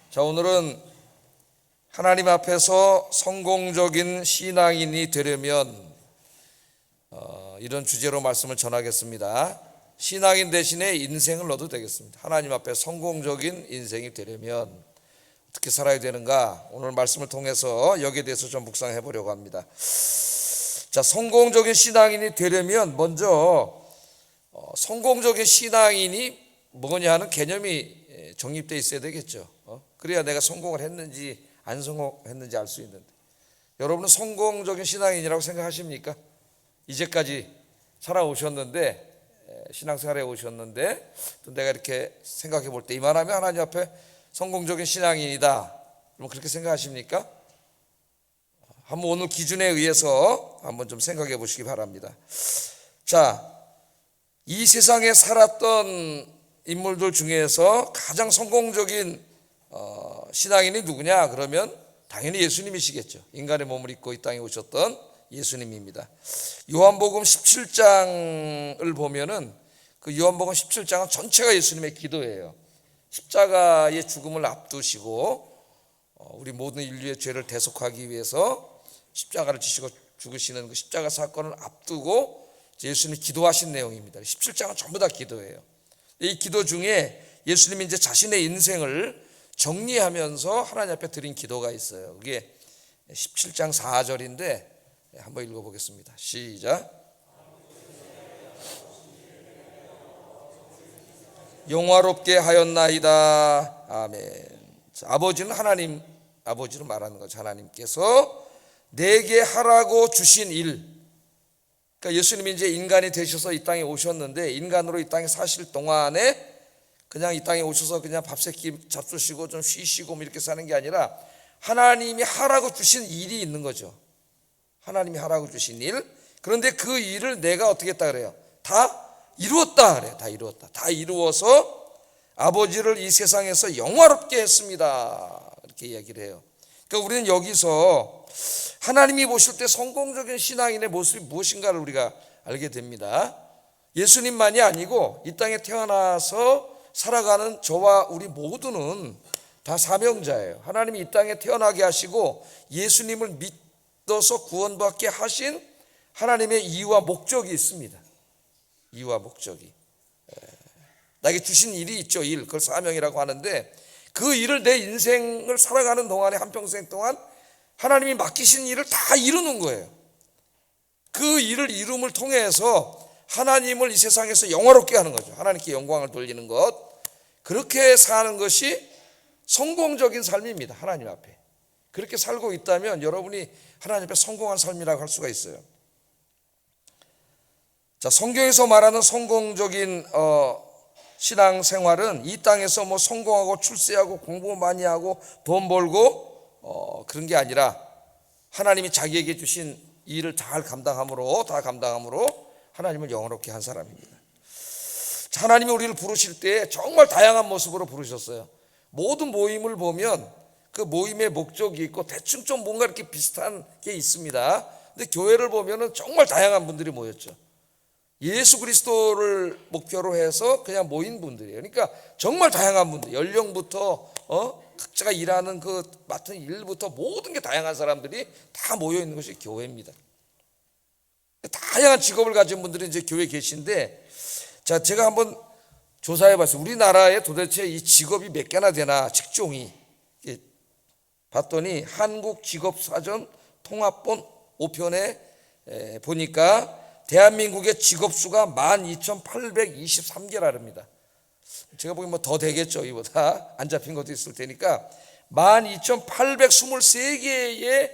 자, 오늘은 하나님 앞에서 성공적인 신앙인이 되려면 이런 주제로 말씀을 전하겠습니다. 신앙인 대신에 인생을 넣어도 되겠습니다. 하나님 앞에 성공적인 인생이 되려면 어떻게 살아야 되는가, 오늘 말씀을 통해서 여기에 대해서 좀 묵상해 보려고 합니다. 자, 성공적인 신앙인이 되려면 먼저 성공적인 신앙인이 뭐냐 하는 개념이 정립되어 있어야 되겠죠. 그래야 내가 성공을 했는지 안 성공했는지 알 수 있는데, 여러분은 성공적인 신앙인이라고 생각하십니까? 이제까지 살아오셨는데, 신앙생활에 오셨는데 또 내가 이렇게 생각해 볼 때 이만하면 하나님 앞에 성공적인 신앙인이다, 그렇게 생각하십니까? 한번 오늘 기준에 의해서 한번 좀 생각해 보시기 바랍니다. 자, 이 세상에 살았던 인물들 중에서 가장 성공적인 신앙인이 누구냐? 그러면 당연히 예수님이시겠죠. 인간의 몸을 입고 이 땅에 오셨던 예수님입니다. 요한복음 17장을 보면은 그 요한복음 17장은 전체가 예수님의 기도예요. 십자가의 죽음을 앞두시고 우리 모든 인류의 죄를 대속하기 위해서 십자가를 지시고 죽으시는 그 십자가 사건을 앞두고 예수님이 기도하신 내용입니다. 17장은 전부 다 기도예요. 이 기도 중에 예수님이 이제 자신의 인생을 정리하면서 하나님 앞에 드린 기도가 있어요. 그게 17장 4절인데 한번 읽어보겠습니다. 시작. 영화롭게 하였나이다. 아멘. 아버지는 하나님, 아버지로 말하는 거죠. 하나님께서 내게 하라고 주신 일. 그러니까 예수님이 이제 인간이 되셔서 이 땅에 오셨는데, 인간으로 이 땅에 사실 동안에 그냥 이 땅에 오셔서 그냥 밥 세끼 잡수시고 좀 쉬시고 이렇게 사는 게 아니라 하나님이 하라고 주신 일이 있는 거죠. 하나님이 하라고 주신 일. 그런데 그 일을 내가 어떻게 했다 그래요? 다 이루었다 그래요. 다 이루었다. 다 이루어서 아버지를 이 세상에서 영화롭게 했습니다, 이렇게 이야기를 해요. 그러니까 우리는 여기서 하나님이 보실 때 성공적인 신앙인의 모습이 무엇인가를 우리가 알게 됩니다. 예수님만이 아니고 이 땅에 태어나서 살아가는 저와 우리 모두는 다 사명자예요. 하나님이 이 땅에 태어나게 하시고 예수님을 믿어서 구원받게 하신 하나님의 이유와 목적이 있습니다. 이유와 목적이. 나에게 주신 일이 있죠. 일, 그걸 사명이라고 하는데, 그 일을 내 인생을 살아가는 동안에 한평생 동안 하나님이 맡기신 일을 다 이루는 거예요. 그 일을 이룸을 통해서 하나님을 이 세상에서 영화롭게 하는 거죠. 하나님께 영광을 돌리는 것. 그렇게 사는 것이 성공적인 삶입니다. 하나님 앞에. 그렇게 살고 있다면 여러분이 하나님 앞에 성공한 삶이라고 할 수가 있어요. 자, 성경에서 말하는 성공적인 신앙생활은 이 땅에서 뭐 성공하고 출세하고 공부 많이 하고 돈 벌고 그런 게 아니라 하나님이 자기에게 주신 일을 다 감당함으로 하나님을 영화롭게 한 사람입니다. 하나님이 우리를 부르실 때 정말 다양한 모습으로 부르셨어요. 모든 모임을 보면 그 모임의 목적이 있고 대충 좀 뭔가 이렇게 비슷한 게 있습니다. 근데 교회를 보면은 정말 다양한 분들이 모였죠. 예수 그리스도를 목표로 해서 그냥 모인 분들이에요. 그러니까 정말 다양한 분들, 연령부터 각자가 일하는 그 맡은 일부터 모든 게 다양한 사람들이 다 모여 있는 것이 교회입니다. 다양한 직업을 가진 분들이 이제 교회에 계신데, 자, 제가 한번 조사해 봤어요. 우리나라에 도대체 이 직업이 몇 개나 되나, 직종이. 봤더니 한국직업사전 통합본 5편에 보니까 대한민국의 직업수가 12,823개랍니다. 제가 보기엔 뭐 더 되겠죠. 이보다 안 잡힌 것도 있을 테니까 12,823개의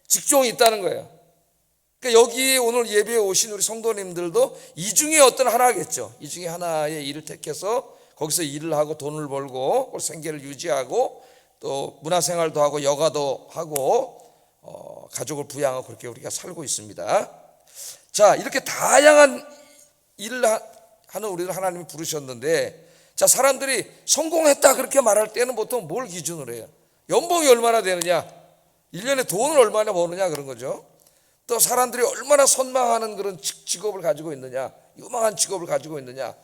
직종이 있다는 거예요. 그러니까 여기 오늘 예배에 오신 우리 성도님들도 이 중에 어떤 하나겠죠. 이 중에 하나의 일을 택해서 거기서 일을 하고 돈을 벌고 생계를 유지하고 또 문화생활도 하고 여가도 하고 가족을 부양하고 그렇게 우리가 살고 있습니다. 자, 이렇게 다양한 일을 하는 우리를 하나님이 부르셨는데, 자, 사람들이 성공했다 그렇게 말할 때는 보통 뭘 기준으로 해요? 연봉이 얼마나 되느냐, 1년에 돈을 얼마나 버느냐, 그런 거죠. 또 사람들이 얼마나 선망하는 그런 직업을 가지고 있느냐, 유망한 직업을 가지고 있느냐,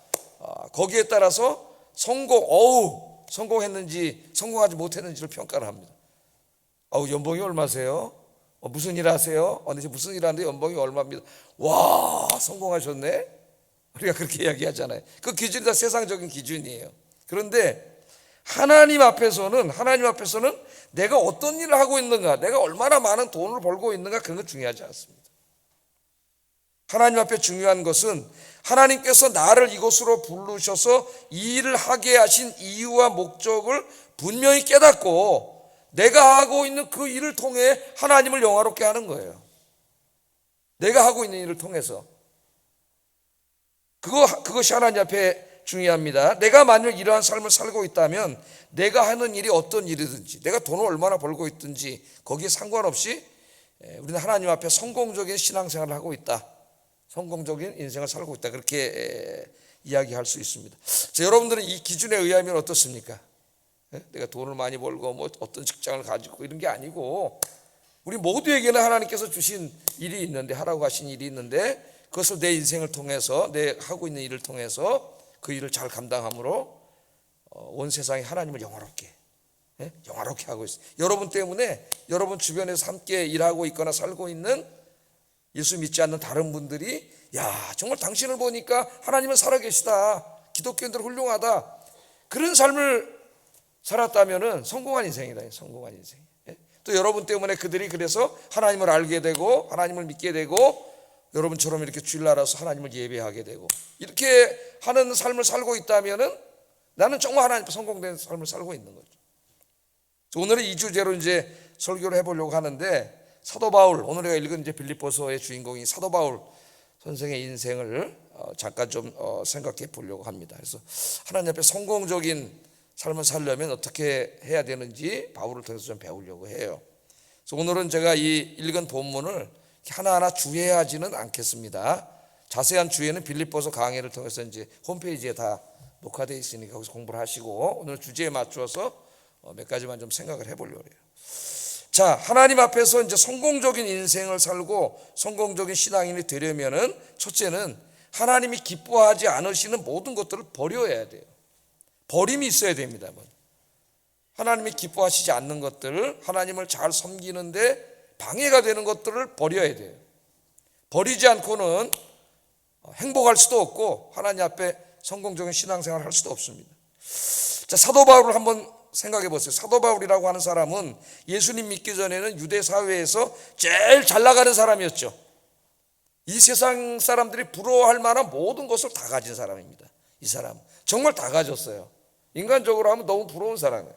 거기에 따라서 성공, 성공했는지 성공하지 못했는지를 평가를 합니다. 연봉이 얼마세요? 무슨 일 하세요? 이제 무슨 일 하는데 연봉이 얼마입니다. 와, 성공하셨네? 우리가 그렇게 이야기하잖아요. 그 기준이 다 세상적인 기준이에요. 그런데 하나님 앞에서는 내가 어떤 일을 하고 있는가, 내가 얼마나 많은 돈을 벌고 있는가, 그런 건 중요하지 않습니다. 하나님 앞에 중요한 것은 하나님께서 나를 이곳으로 부르셔서 이 일을 하게 하신 이유와 목적을 분명히 깨닫고 내가 하고 있는 그 일을 통해 하나님을 영화롭게 하는 거예요. 내가 하고 있는 일을 통해서. 그것이 하나님 앞에 중요합니다. 내가 만약 이러한 삶을 살고 있다면 내가 하는 일이 어떤 일이든지, 내가 돈을 얼마나 벌고 있든지 거기에 상관없이 우리는 하나님 앞에 성공적인 신앙생활을 하고 있다, 성공적인 인생을 살고 있다, 그렇게 이야기할 수 있습니다. 자, 여러분들은 이 기준에 의하면 어떻습니까? 내가 돈을 많이 벌고 어떤 직장을 가지고 이런 게 아니고, 우리 모두에게는 하나님께서 주신 일이 있는데, 하라고 하신 일이 있는데, 그것을 내 인생을 통해서, 내 하고 있는 일을 통해서 그 일을 잘 감당함으로 온 세상에 하나님을 영화롭게 하고 있어요. 여러분 때문에 여러분 주변에서 함께 일하고 있거나 살고 있는 예수 믿지 않는 다른 분들이, 야, 정말 당신을 보니까 하나님은 살아계시다, 기독교인들 훌륭하다, 그런 삶을 살았다면은 성공한 인생이다. 성공한 인생. 또 여러분 때문에 그들이 그래서 하나님을 알게 되고 하나님을 믿게 되고 여러분처럼 이렇게 주일 알아서 하나님을 예배하게 되고 이렇게 하는 삶을 살고 있다면은 나는 정말 하나님 앞에 성공된 삶을 살고 있는 거죠. 오늘은 이 주제로 이제 설교를 해보려고 하는데, 사도 바울, 오늘 우리가 읽은 이제 빌립보서의 주인공이 사도 바울 선생의 인생을 잠깐 좀 생각해 보려고 합니다. 그래서 하나님 앞에 성공적인 삶을 살려면 어떻게 해야 되는지 바울을 통해서 좀 배우려고 해요. 그래서 오늘은 제가 이 읽은 본문을 하나하나 주해하지는 않겠습니다. 자세한 주해는 빌립보서 강의를 통해서 이제 홈페이지에 다 녹화되어 있으니까 거기서 공부를 하시고, 오늘 주제에 맞추어서 몇 가지만 좀 생각을 해보려고 해요. 자, 하나님 앞에서 이제 성공적인 인생을 살고 성공적인 신앙인이 되려면은 첫째는 하나님이 기뻐하지 않으시는 모든 것들을 버려야 돼요. 버림이 있어야 됩니다. 하나님이 기뻐하시지 않는 것들을, 하나님을 잘 섬기는데 방해가 되는 것들을 버려야 돼요. 버리지 않고는 행복할 수도 없고 하나님 앞에 성공적인 신앙생활을 할 수도 없습니다. 자, 사도 바울을 한번 생각해 보세요. 사도 바울이라고 하는 사람은 예수님 믿기 전에는 유대 사회에서 제일 잘 나가는 사람이었죠. 이 세상 사람들이 부러워할 만한 모든 것을 다 가진 사람입니다. 이 사람 정말 다 가졌어요. 인간적으로 하면 너무 부러운 사람이에요.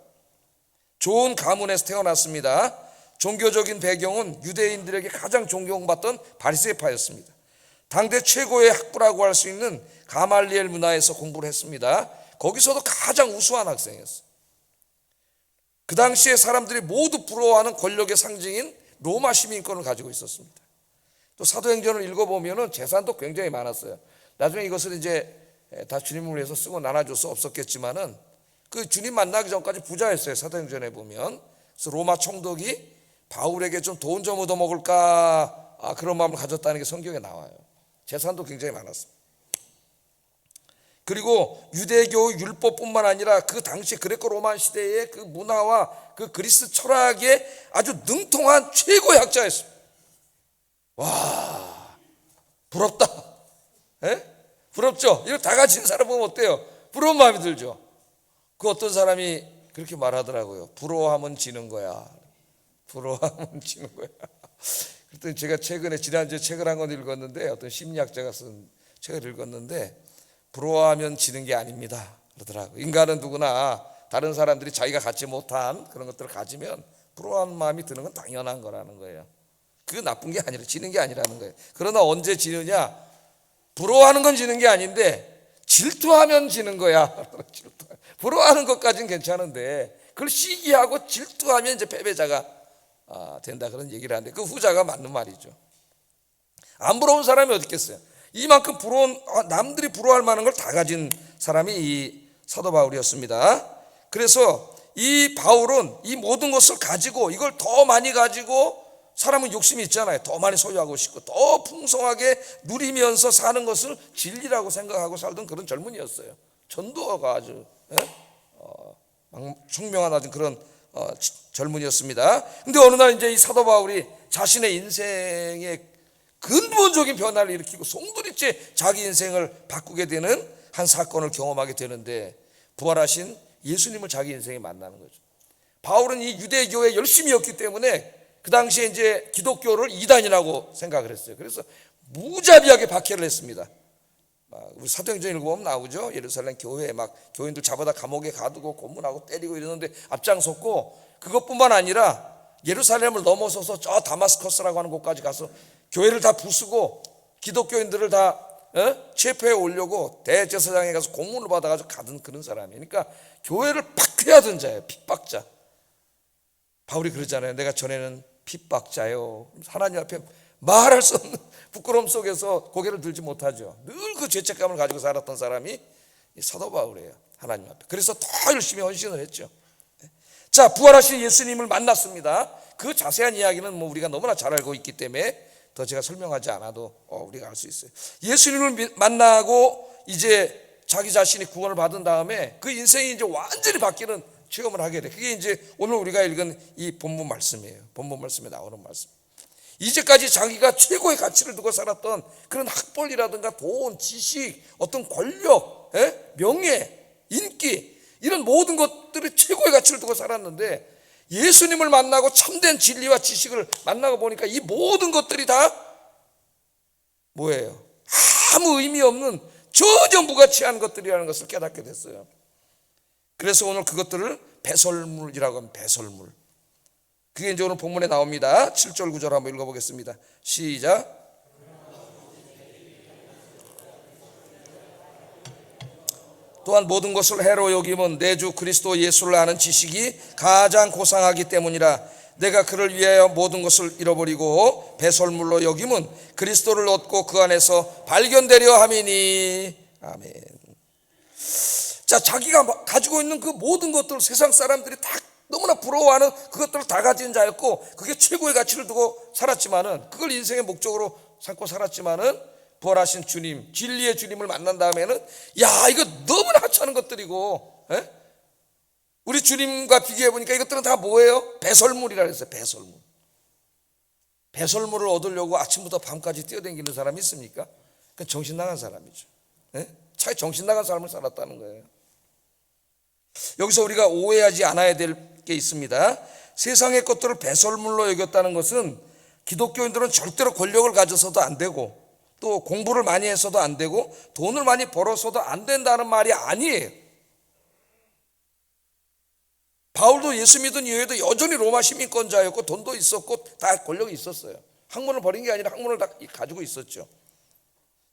좋은 가문에서 태어났습니다. 종교적인 배경은 유대인들에게 가장 존경받던 바리새파였습니다. 당대 최고의 학부라고 할 수 있는 가말리엘 문화에서 공부를 했습니다. 거기서도 가장 우수한 학생이었어요. 그 당시에 사람들이 모두 부러워하는 권력의 상징인 로마 시민권을 가지고 있었습니다. 또 사도행전을 읽어보면 재산도 굉장히 많았어요. 나중에 이것을 이제 다 주님을 위해서 쓰고 나눠줄 수 없었겠지만은 그 주님 만나기 전까지 부자였어요. 사도행전에 보면. 그래서 로마 총독이 바울에게 좀 돈 좀 얻어먹을까, 그런 마음을 가졌다는 게 성경에 나와요. 재산도 굉장히 많았습니다. 그리고 유대교 율법뿐만 아니라 그 당시 그레코 로마 시대의 그 문화와 그 그리스 철학에 아주 능통한 최고의 학자였습니다. 와, 부럽다. 부럽죠? 이거 다 가진 사람 보면 어때요? 부러운 마음이 들죠? 그 어떤 사람이 그렇게 말하더라고요. 부러워하면 지는 거야. 부러워하면 지는 거야. 그랬더니 제가 최근에 지난주에 책을 한 권 읽었는데, 어떤 심리학자가 쓴 책을 읽었는데, 부러워하면 지는 게 아닙니다 그러더라고요. 인간은 누구나 다른 사람들이 자기가 갖지 못한 그런 것들을 가지면 부러워하는 마음이 드는 건 당연한 거라는 거예요. 그게 나쁜 게 아니라, 지는 게 아니라는 거예요. 그러나 언제 지느냐? 부러워하는 건 지는 게 아닌데 질투하면 지는 거야. 부러워하는 것까지는 괜찮은데 그걸 시기하고 질투하면 이제 패배자가 된다, 그런 얘기를 하는데 그 후자가 맞는 말이죠. 안 부러운 사람이 어디 있겠어요? 이만큼 부러운, 남들이 부러워할 만한 걸 다 가진 사람이 이 사도 바울이었습니다. 그래서 이 바울은 이 모든 것을 가지고, 이걸 더 많이 가지고, 사람은 욕심이 있잖아요. 더 많이 소유하고 싶고 더 풍성하게 누리면서 사는 것을 진리라고 생각하고 살던 그런 젊은이였어요. 전도가 아주 총명한 아주 그런 젊은이였습니다. 근데 어느 날 이제 이 사도 바울이 자신의 인생의 근본적인 변화를 일으키고 송두리째 자기 인생을 바꾸게 되는 한 사건을 경험하게 되는데, 부활하신 예수님을 자기 인생에 만나는 거죠. 바울은 이 유대교에 열심히였기 때문에 그 당시에 이제 기독교를 이단이라고 생각을 했어요. 그래서 무자비하게 박해를 했습니다. 우리 사도행전 읽어보면 나오죠. 예루살렘 교회에 막 교인들 잡아다 감옥에 가두고 고문하고 때리고 이러는데 앞장섰고, 그것뿐만 아니라 예루살렘을 넘어서서 저 다마스커스라고 하는 곳까지 가서 교회를 다 부수고 기독교인들을 다 체포해 오려고 대제사장에 가서 고문을 받아가지고 가던 그런 사람이니까 교회를 박해하던 자예요. 핍박자. 바울이 그러잖아요. 내가 전에는 핍박자요. 하나님 앞에 말할 수 없는 부끄러움 속에서 고개를 들지 못하죠. 늘 그 죄책감을 가지고 살았던 사람이 사도 바울이에요. 하나님 앞에. 그래서 더 열심히 헌신을 했죠. 자, 부활하신 예수님을 만났습니다. 그 자세한 이야기는 뭐 우리가 너무나 잘 알고 있기 때문에 더 제가 설명하지 않아도 우리가 알 수 있어요. 예수님을 만나고 이제 자기 자신이 구원을 받은 다음에 그 인생이 이제 완전히 바뀌는 체험을 하게 돼. 그게 이제 오늘 우리가 읽은 이 본문 말씀이에요. 본문 말씀에 나오는 말씀. 이제까지 자기가 최고의 가치를 두고 살았던 그런 학벌이라든가 돈, 지식, 어떤 권력, 명예, 인기, 이런 모든 것들이 최고의 가치를 두고 살았는데, 예수님을 만나고 참된 진리와 지식을 만나고 보니까 이 모든 것들이 다 뭐예요? 아무 의미 없는 전혀 무가치한 것들이라는 것을 깨닫게 됐어요. 그래서 오늘 그것들을 배설물이라고 하면 배설물. 그게 이제 오늘 본문에 나옵니다. 7절 9절 한번 읽어보겠습니다. 시작. 또한 모든 것을 해로 여김은 내 주 그리스도 예수를 아는 지식이 가장 고상하기 때문이라. 내가 그를 위하여 모든 것을 잃어버리고 배설물로 여김은 그리스도를 얻고 그 안에서 발견되려 함이니. 아멘. 자, 자기가 가지고 있는 그 모든 것들, 세상 사람들이 다 너무나 부러워하는 그것들을 다 가진 자였고, 그게 최고의 가치를 두고 살았지만은, 그걸 인생의 목적으로 삼고 살았지만은, 부활하신 주님, 진리의 주님을 만난 다음에는 야, 이거 너무나 하찮은 것들이고, 우리 주님과 비교해 보니까 이것들은 다 뭐예요? 배설물이라 그랬어요. 배설물. 배설물을 얻으려고 아침부터 밤까지 뛰어다니는 사람이 있습니까? 그건 정신 나간 사람이죠. 차라리 정신 나간 삶을 살았다는 거예요. 여기서 우리가 오해하지 않아야 될 게 있습니다. 세상의 것들을 배설물로 여겼다는 것은 기독교인들은 절대로 권력을 가져서도 안 되고, 또 공부를 많이 해서도 안 되고, 돈을 많이 벌어서도 안 된다는 말이 아니에요. 바울도 예수 믿은 이후에도 여전히 로마 시민권자였고 돈도 있었고 다 권력이 있었어요. 학문을 버린 게 아니라 학문을 다 가지고 있었죠.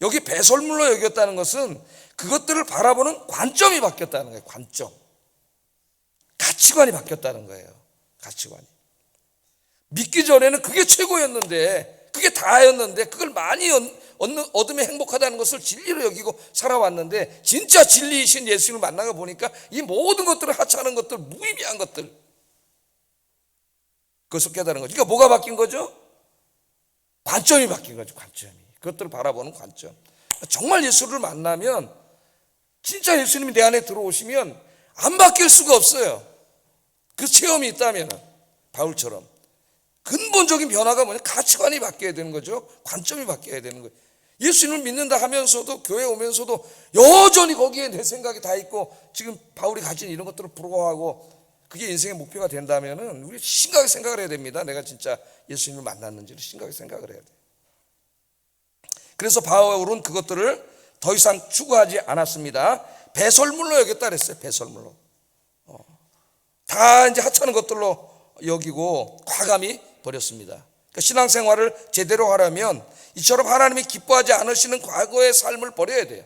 여기 배설물로 여겼다는 것은 그것들을 바라보는 관점이 바뀌었다는 거예요. 관점. 가치관이 바뀌었다는 거예요. 가치관이. 믿기 전에는 그게 최고였는데, 그게 다였는데, 그걸 많이 얻으면 행복하다는 것을 진리로 여기고 살아왔는데, 진짜 진리이신 예수님을 만나고 보니까 이 모든 것들을 하찮은 것들, 무의미한 것들, 그것을 깨달은 거죠. 그러니까 뭐가 바뀐 거죠? 관점이 바뀐 거죠. 관점이. 그것들을 바라보는 관점. 정말 예수를 만나면, 진짜 예수님이 내 안에 들어오시면 안 바뀔 수가 없어요. 그 체험이 있다면, 바울처럼 근본적인 변화가 뭐냐? 가치관이 바뀌어야 되는 거죠. 관점이 바뀌어야 되는 거예요. 예수님을 믿는다 하면서도, 교회 오면서도 여전히 거기에 내 생각이 다 있고, 지금 바울이 가진 이런 것들을 부러워하고, 그게 인생의 목표가 된다면 우리 심각하게 생각을 해야 됩니다. 내가 진짜 예수님을 만났는지를 심각하게 생각을 해야 돼요. 그래서 바울은 그것들을 더 이상 추구하지 않았습니다. 배설물로 여겼다 그랬어요. 배설물로. 다 이제 하찮은 것들로 여기고 과감히 버렸습니다. 그러니까 신앙생활을 제대로 하려면 이처럼 하나님이 기뻐하지 않으시는 과거의 삶을 버려야 돼요.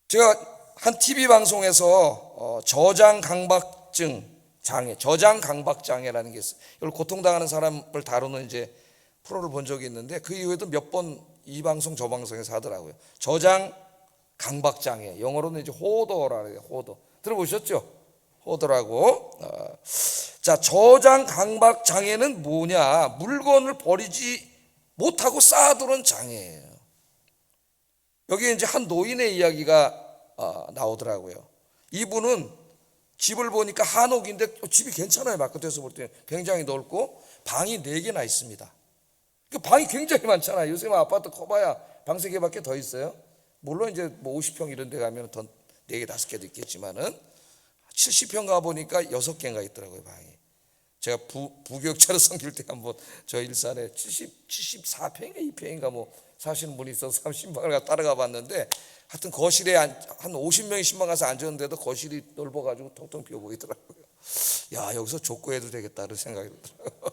제가 한 TV 방송에서 저장 강박증 장애, 저장 강박 장애라는 게 있어요. 이걸 고통당하는 사람을 다루는 이제 프로를 본 적이 있는데, 그 이후에도 몇 번 이 방송 저 방송에서 하더라고요. 저장 강박 장애, 영어로는 이제 호더라고 해요. 호더. 들어보셨죠? 호더라고. 자, 저장 강박 장애는 뭐냐? 물건을 버리지 못하고 쌓아두는 장애예요. 여기 이제 한 노인의 이야기가 나오더라고요. 이분은 집을 보니까 한옥인데 집이 괜찮아요. 바깥에서 볼 때 굉장히 넓고 방이 4개나 있습니다. 방이 굉장히 많잖아요. 요새 아파트 커봐야 방 3개밖에 더 있어요. 물론 이제 뭐 50평 이런 데 가면 더 4개, 5개도 있겠지만은 70평 가보니까 6개인가 있더라고요, 방이. 제가 부교육자로 섬길 때 한번 저 일산에 74평인가 2평인가 뭐 사시는 분이 있어서 30평을 따라가 봤는데, 하여튼 거실에 한 50명이 10명 가서 앉았는데도 거실이 넓어가지고 텅텅 비어 보이더라고요. 야, 여기서 족구해도 되겠다 는 생각이 들더라고요.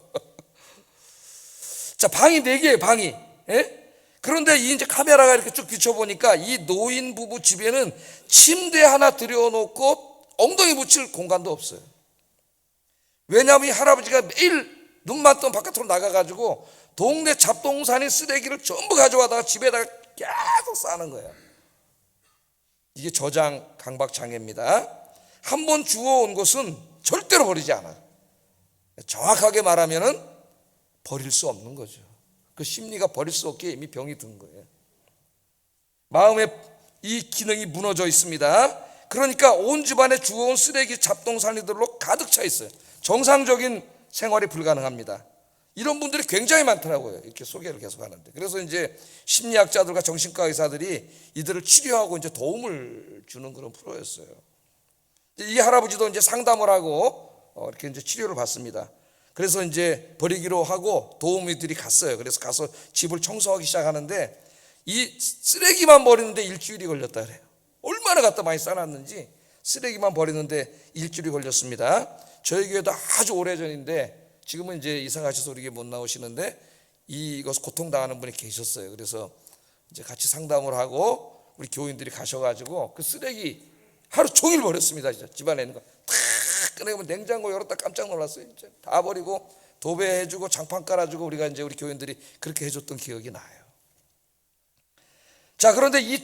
자, 방이 4개예요, 방이. 예? 그런데 이제 카메라가 이렇게 쭉 비춰보니까 이 노인 부부 집에는 침대 하나 들여놓고 엉덩이 붙일 공간도 없어요. 왜냐하면 이 할아버지가 매일 눈만 뜨면 바깥으로 나가가지고 동네 잡동사니 쓰레기를 전부 가져와다가 집에다가 계속 싸는 거예요. 이게 저장 강박 장애입니다. 한번 주워온 것은 절대로 버리지 않아. 정확하게 말하면은 버릴 수 없는 거죠. 그 심리가 버릴 수 없기에 이미 병이 든 거예요. 마음에 이 기능이 무너져 있습니다. 그러니까 온 집안에 주워온 쓰레기 잡동사니들로 가득 차 있어요. 정상적인 생활이 불가능합니다. 이런 분들이 굉장히 많더라고요. 이렇게 소개를 계속 하는데. 그래서 이제 심리학자들과 정신과 의사들이 이들을 치료하고 이제 도움을 주는 그런 프로였어요. 이 할아버지도 이제 상담을 하고 이렇게 이제 치료를 받습니다. 그래서 이제 버리기로 하고 도우미들이 갔어요. 그래서 가서 집을 청소하기 시작하는데 이 쓰레기만 버리는데 일주일이 걸렸다 그래요. 얼마나 갖다 많이 싸놨는지 쓰레기만 버리는데 일주일이 걸렸습니다. 저희 교회도 아주 오래전인데 지금은 이제 이사 가셔서 우리 교회 못 나오시는데 이것 고통당하는 분이 계셨어요. 그래서 이제 같이 상담을 하고 우리 교인들이 가셔가지고 그 쓰레기 하루 종일 버렸습니다. 진짜 집안에 있는 거 다 꺼내면 냉장고 열었다 깜짝 놀랐어요. 진짜 다 버리고 도배해주고 장판 깔아주고 우리가 이제 우리 교인들이 그렇게 해줬던 기억이 나요. 자, 그런데 이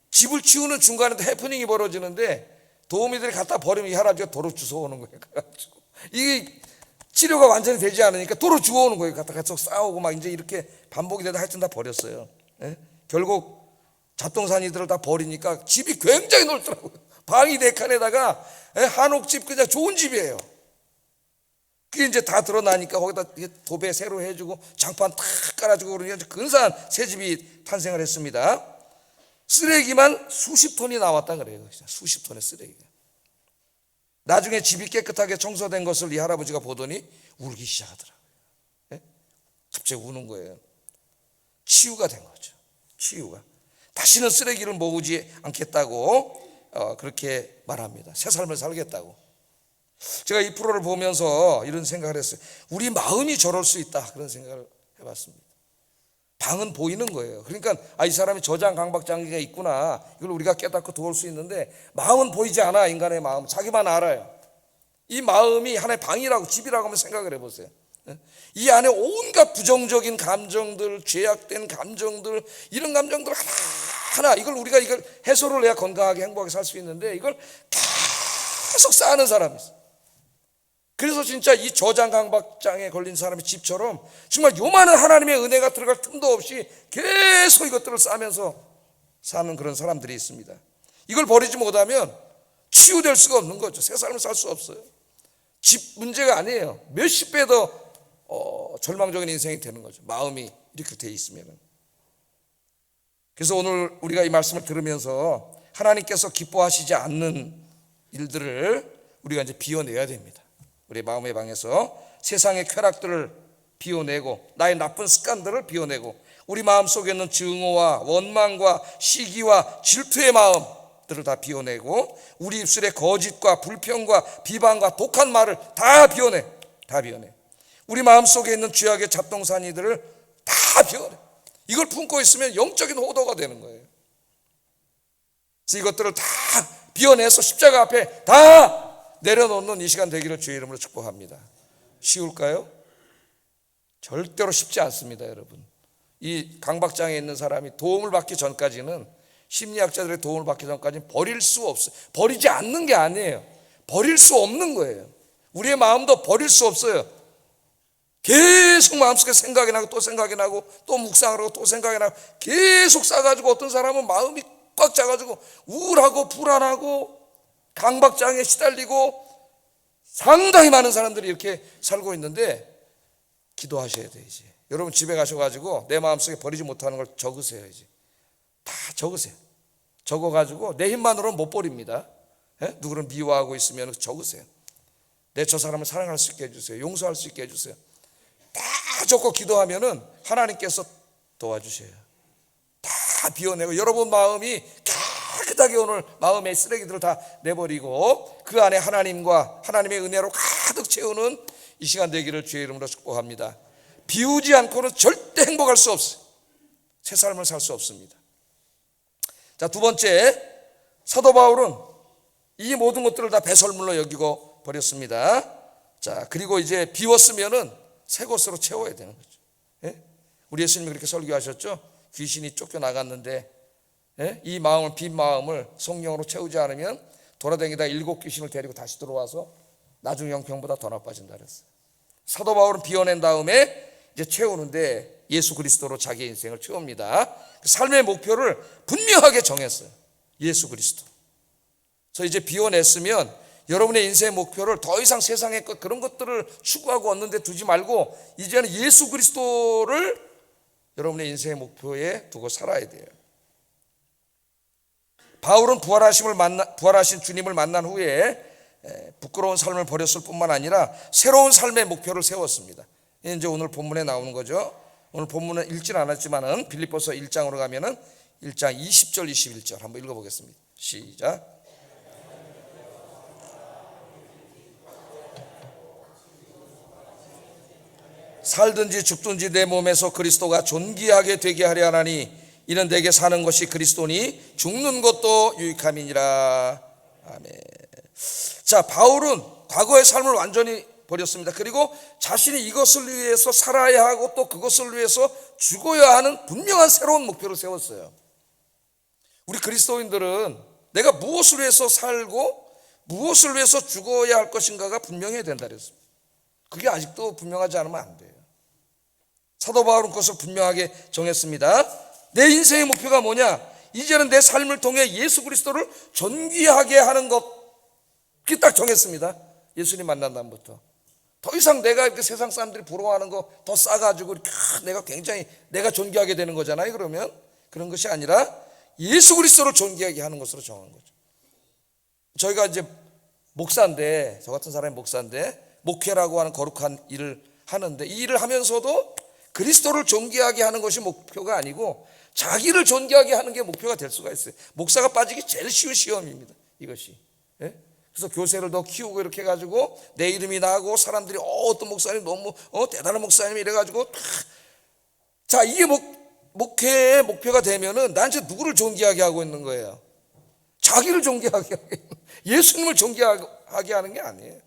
집을 치우는 중간에도 해프닝이 벌어지는데 도우미들이 갖다 버리면 이 할아버지가 도로 주워오는 거예요. 그래가지고 이게 치료가 완전히 되지 않으니까 도로 주워오는 거예요. 갖다 계속 싸우고 막 이제 이렇게 반복이 되다 하여튼 다 버렸어요. 예? 결국 잡동사니들을 다 버리니까 집이 굉장히 넓더라고요. 방이 4칸에다가 한옥집 그냥 좋은 집이에요. 그게 이제 다 드러나니까 거기다 도배 새로 해주고 장판 탁 깔아주고 그러니까 근사한 새 집이 탄생을 했습니다. 쓰레기만 수십 톤이 나왔다 그래요. 수십 톤의 쓰레기가. 나중에 집이 깨끗하게 청소된 것을 이 할아버지가 보더니 울기 시작하더라고요. 네? 갑자기 우는 거예요. 치유가 된 거죠. 치유가. 다시는 쓰레기를 모으지 않겠다고 그렇게 말합니다. 새 삶을 살겠다고. 제가 이 프로를 보면서 이런 생각을 했어요. 우리 마음이 저럴 수 있다. 그런 생각을 해봤습니다. 방은 보이는 거예요. 그러니까 이 사람이 저장 강박 장애가 있구나. 이걸 우리가 깨닫고 도울 수 있는데 마음은 보이지 않아. 인간의 마음. 자기만 알아요. 이 마음이 하나의 방이라고 집이라고 한번 생각을 해보세요. 이 안에 온갖 부정적인 감정들, 죄악된 감정들, 이런 감정들 하나 이걸 해소를 해야 건강하게 행복하게 살 수 있는데 이걸 계속 쌓는 사람이 있어요. 그래서 진짜 이 저장 강박장애에 걸린 사람의 집처럼 정말 요만한 하나님의 은혜가 들어갈 틈도 없이 계속 이것들을 싸면서 사는 그런 사람들이 있습니다. 이걸 버리지 못하면 치유될 수가 없는 거죠. 새 삶을 살 수 없어요. 집 문제가 아니에요. 몇십 배 더 절망적인 인생이 되는 거죠. 마음이 이렇게 돼 있으면. 그래서 오늘 우리가 이 말씀을 들으면서 하나님께서 기뻐하시지 않는 일들을 우리가 이제 비워내야 됩니다. 우리 마음의 방에서 세상의 쾌락들을 비워내고 나의 나쁜 습관들을 비워내고 우리 마음속에 있는 증오와 원망과 시기와 질투의 마음들을 다 비워내고 우리 입술의 거짓과 불평과 비방과 독한 말을 다 비워내. 우리 마음속에 있는 죄악의 잡동사니들을 다 비워내. 이걸 품고 있으면 영적인 호도가 되는 거예요. 그래서 이것들을 다 비워내서 십자가 앞에 다 내려놓는 이 시간 되기를 주의 이름으로 축복합니다. 쉬울까요? 절대로 쉽지 않습니다, 여러분. 이 강박장애에 있는 사람이 도움을 받기 전까지는 심리학자들의 도움을 받기 전까지는 버릴 수 없어요. 버리지 않는 게 아니에요. 버릴 수 없는 거예요. 우리의 마음도 버릴 수 없어요. 계속 마음속에 생각이 나고 또 생각이 나고 또 묵상을 하고 또 생각이 나고 계속 싸가지고 어떤 사람은 마음이 꽉 차가지고 우울하고 불안하고 강박장애에 시달리고 상당히 많은 사람들이 이렇게 살고 있는데 기도하셔야 돼요. 이제 여러분 집에 가셔가지고 내 마음속에 버리지 못하는 걸 적으세요. 이제 다 적으세요. 적어가지고 내 힘만으로는 못 버립니다. 누구를 미워하고 있으면 적으세요. 내 저 사람을 사랑할 수 있게 해주세요. 용서할 수 있게 해주세요. 다 적고 기도하면은 하나님께서 도와주셔요. 다 비워내고 여러분 마음이 깨끗하게 오늘 마음의 쓰레기들을 다 내버리고 그 안에 하나님과 하나님의 은혜로 가득 채우는 이 시간 되기를 주의 이름으로 축복합니다. 비우지 않고는 절대 행복할 수 없어요. 새 삶을 살 수 없습니다. 자, 두 번째, 사도 바울은 이 모든 것들을 다 배설물로 여기고 버렸습니다. 자, 그리고 이제 비웠으면은 새 것으로 채워야 되는 거죠. 예? 우리 예수님이 그렇게 설교하셨죠. 귀신이 쫓겨나갔는데 이 마음을 빈 마음을 성령으로 채우지 않으면 돌아다니다 7 귀신을 데리고 다시 들어와서 나중 형평보다 더 나빠진다 그랬어요. 사도 바울은 비워낸 다음에 이제 채우는데 예수 그리스도로 자기 인생을 채웁니다. 삶의 목표를 분명하게 정했어요. 예수 그리스도. 그래서 이제 비워냈으면 여러분의 인생의 목표를 더 이상 세상의 것 그런 것들을 추구하고 얻는 데 두지 말고 이제는 예수 그리스도를 여러분의 인생의 목표에 두고 살아야 돼요. 바울은 부활하신 주님을 만난 후에 부끄러운 삶을 버렸을 뿐만 아니라 새로운 삶의 목표를 세웠습니다. 이제 오늘 본문에 나오는 거죠. 오늘 본문은 읽진 않았지만은 빌립보서 1장으로 가면은 1장 20절 21절 한번 읽어보겠습니다. 시작. 살든지 죽든지 내 몸에서 그리스도가 존귀하게 되게 하려 하나니 이는 내게 사는 것이 그리스도니 죽는 것도 유익함이니라. 아멘. 자, 바울은 과거의 삶을 완전히 버렸습니다. 그리고 자신이 이것을 위해서 살아야 하고 또 그것을 위해서 죽어야 하는 분명한 새로운 목표를 세웠어요. 우리 그리스도인들은 내가 무엇을 위해서 살고 무엇을 위해서 죽어야 할 것인가가 분명해야 된다 그랬습니다. 그게 아직도 분명하지 않으면 안 돼요. 사도 바울은 그것을 분명하게 정했습니다. 내 인생의 목표가 뭐냐? 이제는 내 삶을 통해 예수 그리스도를 존귀하게 하는 것. 그게 딱 정했습니다. 예수님 만난 다음부터 더 이상 내가 이렇게 세상 사람들이 부러워하는 거 더 싸가지고 내가 굉장히 내가 존귀하게 되는 거잖아요. 그러면 그런 것이 아니라 예수 그리스도를 존귀하게 하는 것으로 정한 거죠. 저희가 이제 목사인데, 저 같은 사람이 목사인데 목회라고 하는 거룩한 일을 하는데 이 일을 하면서도 그리스도를 존귀하게 하는 것이 목표가 아니고 자기를 존귀하게 하는 게 목표가 될 수가 있어요. 목사가 빠지기 제일 쉬운 시험입니다. 이것이. 예? 그래서 교세를 더 키우고 이렇게 해가지고 내 이름이 나고 사람들이 어떤 목사님 너무 대단한 목사님 이래가지고 자, 이게 목회의 목표가 되면은 난 이제 누구를 존귀하게 하고 있는 거예요? 자기를 존귀하게 하게, 예수님을 존귀하게 하는 게 아니에요.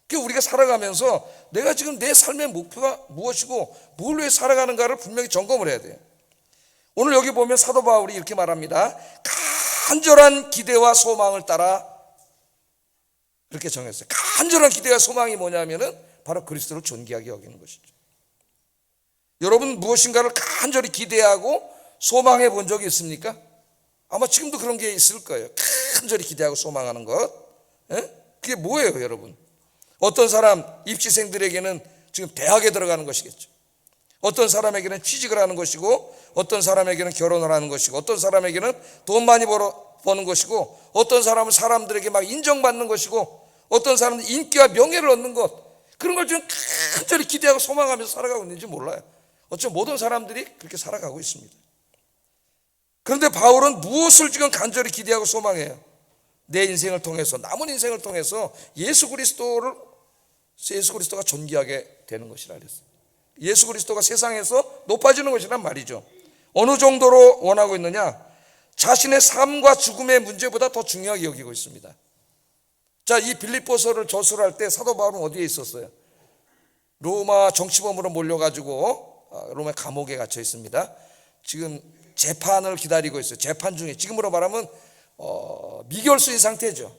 그러니까 우리가 살아가면서 내가 지금 내 삶의 목표가 무엇이고 뭘 위해 살아가는가를 분명히 점검을 해야 돼요. 오늘 여기 보면 사도 바울이 이렇게 말합니다. 간절한 기대와 소망을 따라 그렇게 정했어요. 간절한 기대와 소망이 뭐냐면은 바로 그리스도를 존귀하게 여기는 것이죠. 여러분 무엇인가를 간절히 기대하고 소망해 본 적이 있습니까? 아마 지금도 그런 게 있을 거예요. 간절히 기대하고 소망하는 것. 그게 뭐예요, 여러분? 어떤 사람 입시생들에게는 지금 대학에 들어가는 것이겠죠. 어떤 사람에게는 취직을 하는 것이고 어떤 사람에게는 결혼을 하는 것이고 어떤 사람에게는 돈 많이 버는 것이고 어떤 사람은 사람들에게 막 인정받는 것이고 어떤 사람은 인기와 명예를 얻는 것, 그런 걸 지금 간절히 기대하고 소망하면서 살아가고 있는지 몰라요. 어쩌면 모든 사람들이 그렇게 살아가고 있습니다. 그런데 바울은 무엇을 지금 간절히 기대하고 소망해요? 내 인생을 통해서, 남은 인생을 통해서 예수 그리스도가 존귀하게 되는 것이라 그랬어요. 예수 그리스도가 세상에서 높아지는 것이란 말이죠. 어느 정도로 원하고 있느냐? 자신의 삶과 죽음의 문제보다 더 중요하게 여기고 있습니다. 자, 이 빌립보서를 저술할 때 사도 바울은 어디에 있었어요? 로마 정치범으로 몰려가지고 로마 감옥에 갇혀 있습니다. 지금 재판을 기다리고 있어요. 재판 중에, 지금으로 말하면 미결수인 상태죠.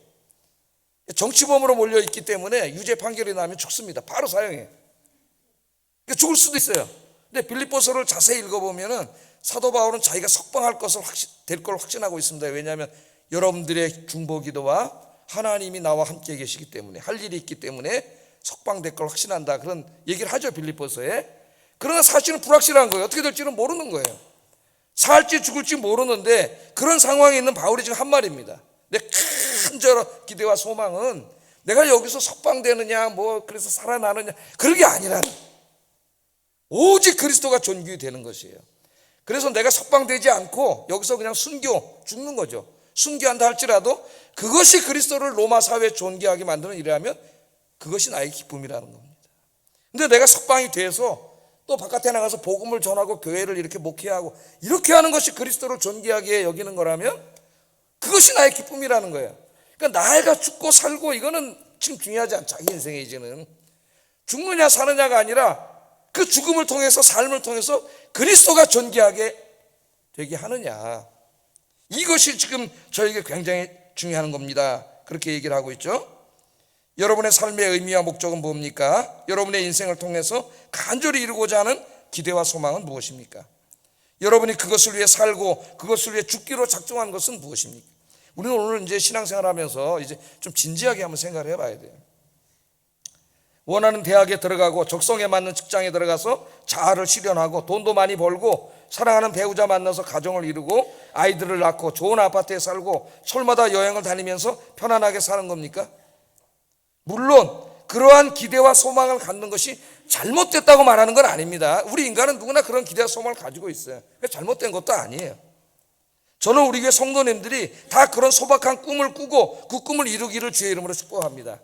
정치범으로 몰려 있기 때문에 유죄 판결이 나면 죽습니다. 바로 사형해요. 그러니까 죽을 수도 있어요. 근데 빌립보서를 자세히 읽어보면은 사도 바울은 자기가 석방할 것을 될 걸 확신하고 있습니다. 왜냐하면 여러분들의 중보기도와 하나님이 나와 함께 계시기 때문에, 할 일이 있기 때문에 석방될 걸 확신한다, 그런 얘기를 하죠, 빌립보서에. 그러나 사실은 불확실한 거예요. 어떻게 될지는 모르는 거예요. 살지 죽을지 모르는데 그런 상황에 있는 바울이 지금 한 말입니다. 내 간절한 기대와 소망은 내가 여기서 석방되느냐, 그래서 살아나느냐, 그런 게 아니라 오직 그리스도가 존귀 되는 것이에요. 그래서 내가 석방되지 않고 여기서 그냥 죽는 거죠. 순교한다 할지라도 그것이 그리스도를 로마 사회에 존귀하게 만드는 일이라면 그것이 나의 기쁨이라는 겁니다. 근데 내가 석방이 돼서 또 바깥에 나가서 복음을 전하고 교회를 이렇게 목회하고 이렇게 하는 것이 그리스도를 존귀하게 여기는 거라면 그것이 나의 기쁨이라는 거예요. 그러니까 나이가 죽고 살고 이거는 지금 중요하지 않아. 자기 인생에 이제는 죽느냐 사느냐가 아니라 그 죽음을 통해서, 삶을 통해서 그리스도가 존귀하게 되게 하느냐, 이것이 지금 저에게 굉장히 중요한 겁니다. 그렇게 얘기를 하고 있죠. 여러분의 삶의 의미와 목적은 뭡니까? 여러분의 인생을 통해서 간절히 이루고자 하는 기대와 소망은 무엇입니까? 여러분이 그것을 위해 살고 그것을 위해 죽기로 작정한 것은 무엇입니까? 우리는 오늘 이제 신앙생활 하면서 이제 좀 진지하게 한번 생각을 해봐야 돼요. 원하는 대학에 들어가고 적성에 맞는 직장에 들어가서 자아를 실현하고 돈도 많이 벌고 사랑하는 배우자 만나서 가정을 이루고 아이들을 낳고 좋은 아파트에 살고 철마다 여행을 다니면서 편안하게 사는 겁니까? 물론 그러한 기대와 소망을 갖는 것이 잘못됐다고 말하는 건 아닙니다. 우리 인간은 누구나 그런 기대와 소망을 가지고 있어요. 잘못된 것도 아니에요. 저는 우리 교회 성도님들이 다 그런 소박한 꿈을 꾸고 그 꿈을 이루기를 주의 이름으로 축복합니다.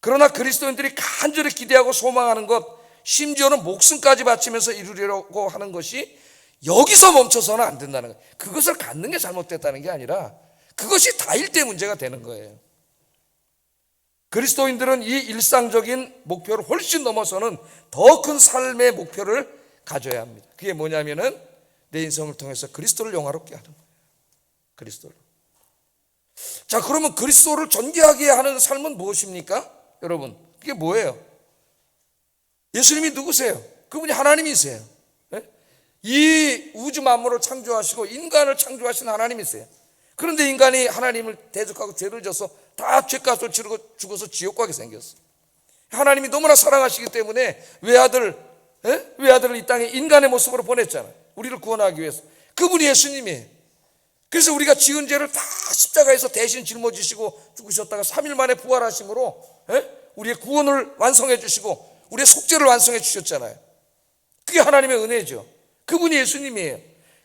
그러나 그리스도인들이 간절히 기대하고 소망하는 것, 심지어는 목숨까지 바치면서 이루려고 하는 것이 여기서 멈춰서는 안 된다는 거예요. 그것을 갖는 게 잘못됐다는 게 아니라 그것이 다일 때 문제가 되는 거예요. 그리스도인들은 이 일상적인 목표를 훨씬 넘어서는 더 큰 삶의 목표를 가져야 합니다. 그게 뭐냐면은 내 인생을 통해서 그리스도를 영화롭게 하는 거예요. 그리스도를. 자, 그러면 그리스도를 존귀하게 하는 삶은 무엇입니까? 여러분, 그게 뭐예요? 예수님이 누구세요? 그분이 하나님이세요. 이 우주 만물을 창조하시고 인간을 창조하신 하나님이세요. 그런데 인간이 하나님을 대적하고 죄를 져서 다 죄값을 치르고 죽어서 지옥 가게 생겼어요. 하나님이 너무나 사랑하시기 때문에 외아들을 이 땅에 인간의 모습으로 보냈잖아요. 우리를 구원하기 위해서. 그분이 예수님이에요. 그래서 우리가 지은 죄를 다 십자가에서 대신 짊어지시고 죽으셨다가 3일 만에 부활하심으로 우리의 구원을 완성해 주시고 우리의 속죄를 완성해 주셨잖아요. 그게 하나님의 은혜죠. 그분이 예수님이에요.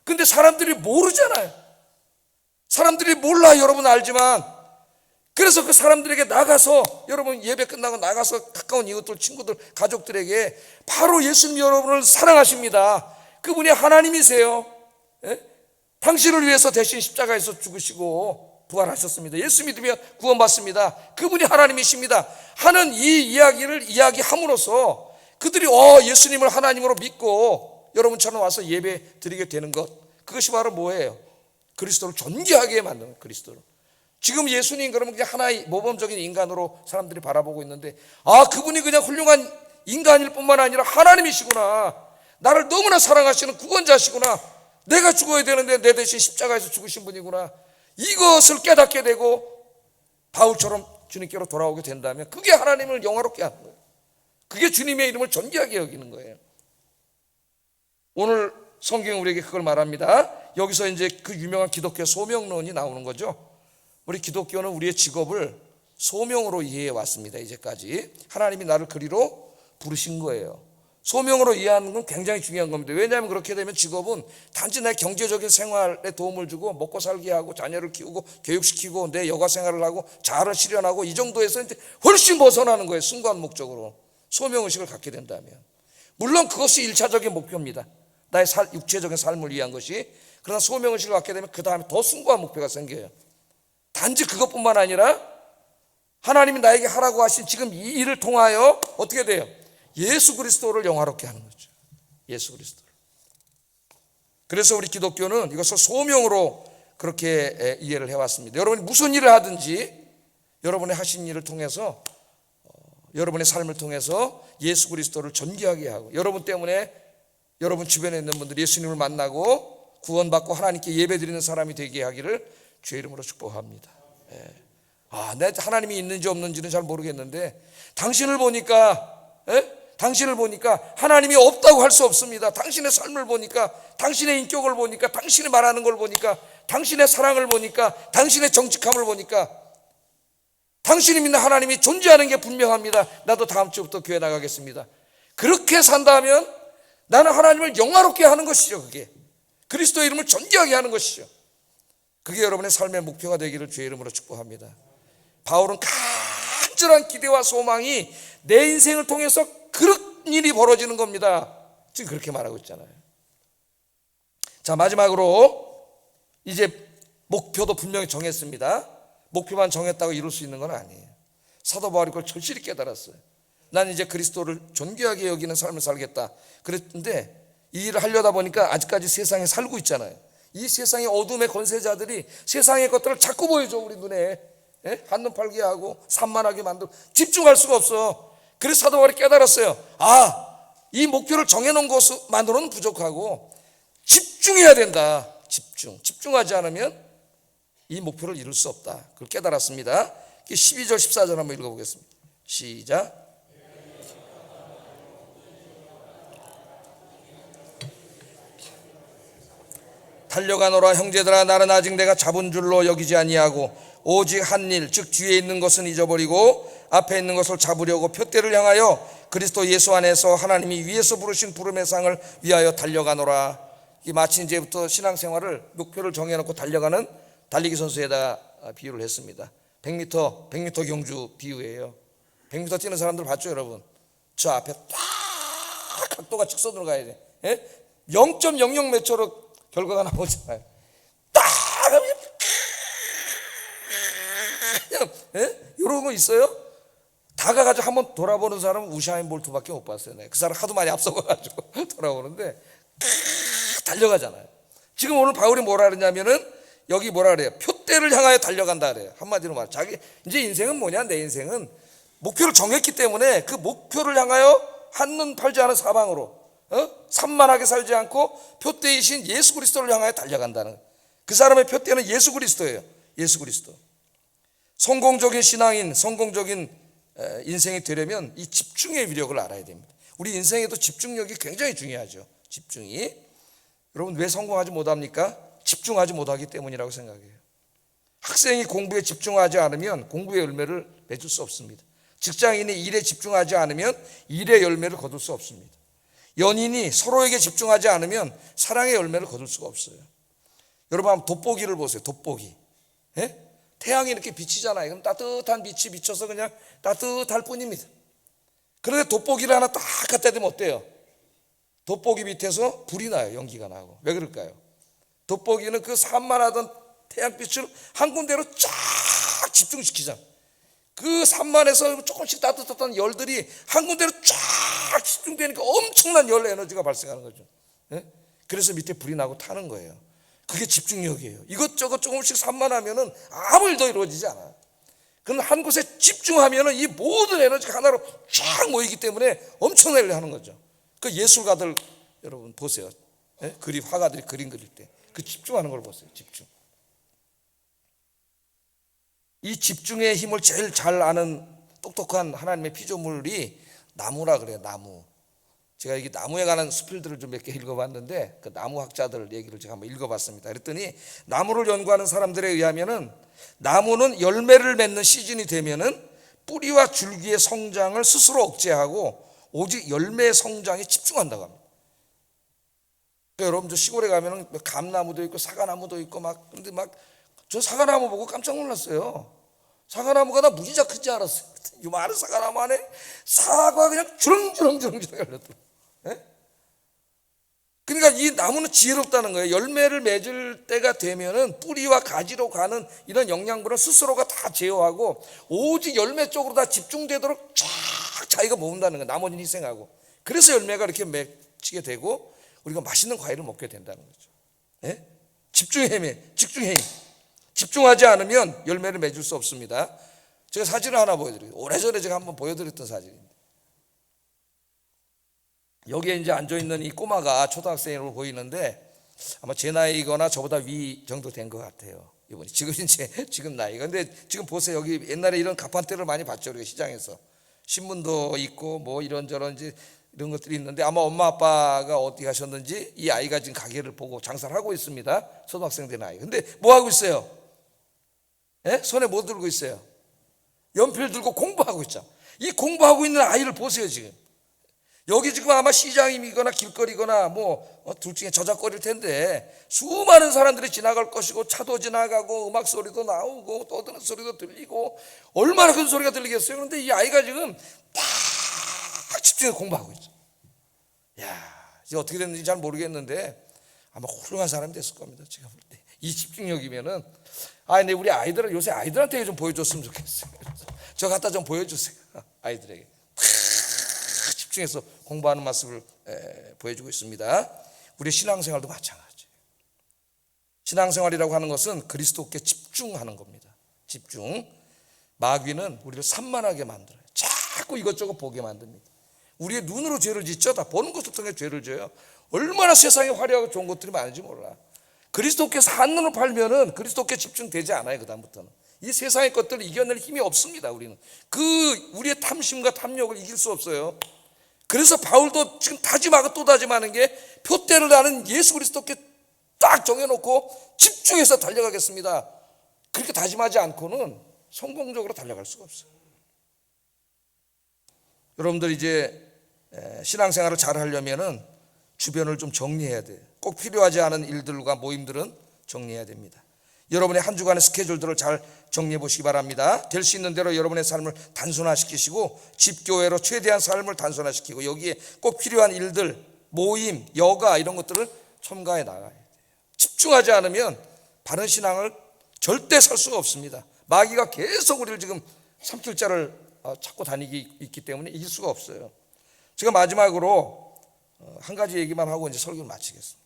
근데 사람들이 모르잖아요. 사람들이 몰라. 여러분 알지만, 그래서 그 사람들에게 나가서, 여러분 예배 끝나고 나가서 가까운 이웃들, 친구들, 가족들에게 바로 예수님 여러분을 사랑하십니다. 그분이 하나님이세요. 당신을 위해서 대신 십자가에서 죽으시고 부활하셨습니다. 예수 믿으면 구원받습니다. 그분이 하나님이십니다 하는 이 이야기를 이야기함으로써 그들이 예수님을 하나님으로 믿고 여러분처럼 와서 예배 드리게 되는 것, 그것이 바로 뭐예요? 그리스도를 존귀하게 만드는 그리스도를. 지금 예수님 그러면 그냥 하나의 모범적인 인간으로 사람들이 바라보고 있는데, 그분이 그냥 훌륭한 인간일 뿐만 아니라 하나님이시구나, 나를 너무나 사랑하시는 구원자시구나, 내가 죽어야 되는데 내 대신 십자가에서 죽으신 분이구나, 이것을 깨닫게 되고 바울처럼 주님께로 돌아오게 된다면 그게 하나님을 영화롭게 하는 거예요. 그게 주님의 이름을 존귀하게 여기는 거예요. 오늘 성경은 우리에게 그걸 말합니다. 여기서 이제 그 유명한 기독교 소명론이 나오는 거죠. 우리 기독교는 우리의 직업을 소명으로 이해해 왔습니다. 이제까지 하나님이 나를 그리로 부르신 거예요. 소명으로 이해하는 건 굉장히 중요한 겁니다. 왜냐하면 그렇게 되면 직업은 단지 내 경제적인 생활에 도움을 주고 먹고 살게 하고 자녀를 키우고 교육시키고 내 여가 생활을 하고 자아를 실현하고 이 정도에서 이제 훨씬 벗어나는 거예요. 순간 목적으로 소명의식을 갖게 된다면. 물론 그것이 1차적인 목표입니다. 나의 육체적인 삶을 위한 것이. 그러나 소명의식을 갖게 되면 그 다음에 더 숭고한 목표가 생겨요. 단지 그것뿐만 아니라 하나님이 나에게 하라고 하신 지금 이 일을 통하여 어떻게 돼요? 예수 그리스도를 영화롭게 하는 거죠. 예수 그리스도를. 그래서 우리 기독교는 이것을 소명으로 그렇게 이해를 해왔습니다. 여러분이 무슨 일을 하든지 여러분의 하신 일을 통해서, 여러분의 삶을 통해서 예수 그리스도를 존귀하게 하고, 여러분 때문에 여러분 주변에 있는 분들이 예수님을 만나고 구원받고 하나님께 예배드리는 사람이 되게 하기를 주의 이름으로 축복합니다. 내 하나님이 있는지 없는지는 잘 모르겠는데 당신을 보니까, 당신을 보니까 하나님이 없다고 할 수 없습니다. 당신의 삶을 보니까, 당신의 인격을 보니까, 당신이 말하는 걸 보니까, 당신의 사랑을 보니까, 당신의 정직함을 보니까 당신이 믿는 하나님이 존재하는 게 분명합니다. 나도 다음 주부터 교회 나가겠습니다. 그렇게 산다면 나는 하나님을 영화롭게 하는 것이죠. 그게 그리스도의 이름을 존귀하게 하는 것이죠. 그게 여러분의 삶의 목표가 되기를 주의 이름으로 축복합니다. 바울은 간절한 기대와 소망이 내 인생을 통해서 그런 일이 벌어지는 겁니다. 지금 그렇게 말하고 있잖아요. 자, 마지막으로 이제 목표도 분명히 정했습니다. 목표만 정했다고 이룰 수 있는 건 아니에요. 사도 바울이 그걸 절실히 깨달았어요. 난 이제 그리스도를 존귀하게 여기는 삶을 살겠다 그랬는데, 이 일을 하려다 보니까 아직까지 세상에 살고 있잖아요. 이 세상의 어둠의 권세자들이 세상의 것들을 자꾸 보여줘. 우리 눈에 한눈 팔게 하고 산만하게 만들고 집중할 수가 없어. 그래서 사도 바울이 깨달았어요. 이 목표를 정해놓은 것만으로는 부족하고 집중해야 된다. 집중하지 않으면 이 목표를 이룰 수 없다. 그걸 깨달았습니다. 12절 14절 한번 읽어보겠습니다. 시작. 달려가노라. 형제들아, 나는 아직 내가 잡은 줄로 여기지 아니하고 오직 한 일, 즉 뒤에 있는 것은 잊어버리고 앞에 있는 것을 잡으려고 표대를 향하여 그리스도 예수 안에서 하나님이 위에서 부르신 부름의 상을 위하여 달려가노라. 이 마치 이제부터 신앙생활을 목표를 정해놓고 달려가는 달리기 선수에다 비유를 했습니다. 100m 경주 비유예요. 100m 뛰는 사람들 봤죠, 여러분? 저 앞에 딱 각도가 직선으로 가야 돼. 0.00 몇 초로 결과가 나오잖아요. 딱 하면 이런 거 있어요? 다가가지고 한번 돌아보는 사람은 우샤인 볼트밖에 못 봤어요. 그 사람 하도 많이 앞서가가지고 돌아보는데 달려가잖아요. 지금 오늘 바울이 뭐라 그러냐면은 여기 뭐라 그래요? 표대를 향하여 달려간다 그래요. 한마디로 말, 자기 이제 인생은 뭐냐? 내 인생은 목표를 정했기 때문에 그 목표를 향하여 한눈 팔지 않은 사방으로 산만하게 살지 않고 표대이신 예수 그리스도를 향하여 달려간다는, 그 사람의 표대는 예수 그리스도예요. 예수 그리스도. 성공적인 신앙인, 성공적인 인생이 되려면 이 집중의 위력을 알아야 됩니다. 우리 인생에도 집중력이 굉장히 중요하죠. 집중이. 여러분 왜 성공하지 못합니까? 집중하지 못하기 때문이라고 생각해요. 학생이 공부에 집중하지 않으면 공부의 열매를 맺을 수 없습니다. 직장인이 일에 집중하지 않으면 일의 열매를 거둘 수 없습니다. 연인이 서로에게 집중하지 않으면 사랑의 열매를 거둘 수가 없어요. 여러분 한번 돋보기를 보세요. 돋보기. 태양이 이렇게 비치잖아요. 그럼 따뜻한 빛이 비쳐서 그냥 따뜻할 뿐입니다. 그런데 돋보기를 하나 딱 갖다 대면 어때요? 돋보기 밑에서 불이 나요. 연기가 나고. 왜 그럴까요? 돋보기는 그 산만하던 태양빛을 한 군데로 쫙 집중시키잖아요. 그 산만에서 조금씩 따뜻했던 열들이 한 군데로 쫙 집중되니까 엄청난 열 에너지가 발생하는 거죠. 그래서 밑에 불이 나고 타는 거예요. 그게 집중력이에요. 이것저것 조금씩 산만하면은 아무 일도 이루어지지 않아요. 그럼 한 곳에 집중하면은 이 모든 에너지가 하나로 쫙 모이기 때문에 엄청난 일을 하는 거죠. 그 예술가들 여러분 보세요. 화가들이 그림 그릴 때 그 집중하는 걸 보세요. 집중. 이 집중의 힘을 제일 잘 아는 똑똑한 하나님의 피조물이 나무라 그래요. 나무. 제가 이게 나무에 관한 수필들을 좀 몇 개 읽어봤는데 그 나무 학자들 얘기를 제가 한번 읽어봤습니다. 그랬더니 나무를 연구하는 사람들에 의하면은 나무는 열매를 맺는 시즌이 되면은 뿌리와 줄기의 성장을 스스로 억제하고 오직 열매의 성장에 집중한다고 합니다. 그러니까 여러분 저 시골에 가면은 감나무도 있고 사과나무도 있고 막, 근데 막 저 사과나무 보고 깜짝 놀랐어요. 사과나무가 나 무지작 큰지 알았어요. 이 많은 사과나무 안에 사과 그냥 주렁주렁 열렸더라고요. 그러니까 이 나무는 지혜롭다는 거예요. 열매를 맺을 때가 되면은 뿌리와 가지로 가는 이런 영양분을 스스로가 다 제어하고 오직 열매 쪽으로 다 집중되도록 쫙 자기가 모은다는 거예요. 나머지는 희생하고. 그래서 열매가 이렇게 맺히게 되고 우리가 맛있는 과일을 먹게 된다는 거죠. 집중의 힘이에요. 집중의 힘. 집중하지 않으면 열매를 맺을 수 없습니다. 제가 사진을 하나 보여드릴게요. 오래전에 제가 한번 보여드렸던 사진입니다. 여기에 이제 앉아있는 이 꼬마가 초등학생으로 보이는데 아마 제 나이거나 저보다 위 정도 된 것 같아요. 이분이 지금 나이가. 근데 지금 보세요. 여기 옛날에 이런 가판대를 많이 봤죠. 우리가 시장에서 신문도 있고 뭐 이런저런 이제 이런 것들이 있는데, 아마 엄마 아빠가 어디 가셨는지 이 아이가 지금 가게를 보고 장사를 하고 있습니다. 초등학생 된 아이. 근데 뭐 하고 있어요? 예? 손에 뭐 들고 있어요? 연필 들고 공부하고 있죠. 이 공부하고 있는 아이를 보세요. 지금 여기 지금 아마 시장이거나 길거리거나 뭐 둘 중에 저작거리일 텐데, 수많은 사람들이 지나갈 것이고 차도 지나가고 음악 소리도 나오고 떠드는 소리도 들리고 얼마나 큰 소리가 들리겠어요. 그런데 이 아이가 지금 딱 집중해서 공부하고 있죠. 야, 이제 어떻게 됐는지 잘 모르겠는데 아마 훌륭한 사람이 됐을 겁니다. 제가 볼 때 이 집중력이면은. 근데 우리 아이들은 요새 아이들한테 좀 보여줬으면 좋겠어요. 저 갖다 좀 보여주세요. 아이들에게 집중해서 공부하는 모습을 보여주고 있습니다. 우리 신앙생활도 마찬가지예요. 신앙생활이라고 하는 것은 그리스도께 집중하는 겁니다. 집중. 마귀는 우리를 산만하게 만들어요. 자꾸 이것저것 보게 만듭니다. 우리의 눈으로 죄를 짓죠. 다 보는 것을 통해 죄를 져요. 얼마나 세상에 화려하고 좋은 것들이 많은지 몰라. 그리스도께서 한눈을 팔면은 그리스도께 집중되지 않아요. 그 다음부터는 이 세상의 것들을 이겨낼 힘이 없습니다. 우리는 우리의 탐심과 탐욕을 이길 수 없어요. 그래서 바울도 지금 다짐하고 또 다짐하는 게, 표대를 나는 예수 그리스도께 딱 정해놓고 집중해서 달려가겠습니다. 그렇게 다짐하지 않고는 성공적으로 달려갈 수가 없어요. 여러분들 이제 신앙생활을 잘 하려면은 주변을 좀 정리해야 돼요. 꼭 필요하지 않은 일들과 모임들은 정리해야 됩니다. 여러분의 한 주간의 스케줄들을 잘 정리해 보시기 바랍니다. 될 수 있는 대로 여러분의 삶을 단순화시키시고, 집교회로 최대한 삶을 단순화시키고, 여기에 꼭 필요한 일들, 모임, 여가 이런 것들을 첨가해 나가야 돼요. 집중하지 않으면 바른 신앙을 절대 살 수가 없습니다. 마귀가 계속 우리를 지금 삼킬자를 찾고 다니기 있기 때문에 이길 수가 없어요. 제가 마지막으로 한 가지 얘기만 하고 이제 설교를 마치겠습니다.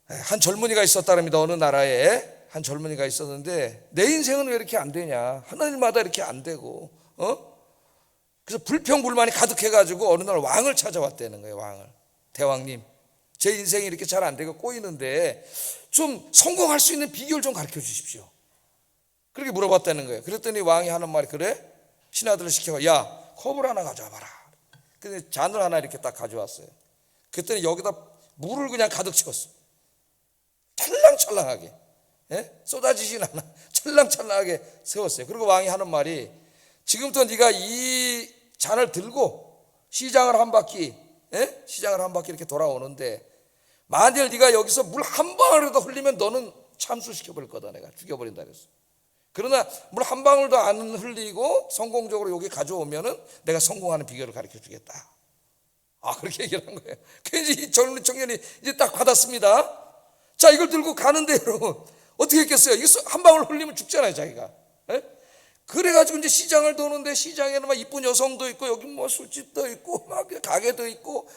한 젊은이가 있었다랍니다. 어느 나라에 한 젊은이가 있었는데, 내 인생은 왜 이렇게 안 되냐, 하는 일마다 이렇게 안 되고, 그래서 불평불만이 가득해가지고 어느 날 왕을 찾아왔다는 거예요. 왕을. 대왕님, 제 인생이 이렇게 잘 안 되고 꼬이는데 좀 성공할 수 있는 비결 좀 가르쳐 주십시오. 그렇게 물어봤다는 거예요. 그랬더니 왕이 하는 말이, 그래? 신하들을 시켜가, 야, 컵을 하나 가져와 봐라. 근데 잔을 하나 이렇게 딱 가져왔어요. 그랬더니 여기다 물을 그냥 가득 채웠어. 찰랑찰랑하게, 쏟아지진 않아. 찰랑찰랑하게 세웠어요. 그리고 왕이 하는 말이, 지금부터 네가 이 잔을 들고 시장을 한 바퀴 이렇게 돌아오는데, 만일 네가 여기서 물 한 방울이라도 흘리면 너는 참수시켜버릴 거다. 내가 죽여버린다 그랬어. 그러나 물 한 방울도 안 흘리고 성공적으로 여기 가져오면은 내가 성공하는 비결을 가르쳐 주겠다. 그렇게 얘기를 한 거예요. 그래서 이 젊은 청년이 이제 딱 받았습니다. 자, 이걸 들고 가는데 여러분 어떻게 했겠어요? 이거 한 방울 흘리면 죽잖아요, 자기가. 그래가지고 이제 시장을 도는데, 시장에는 막 이쁜 여성도 있고, 여기 뭐 술집도 있고, 막 가게도 있고,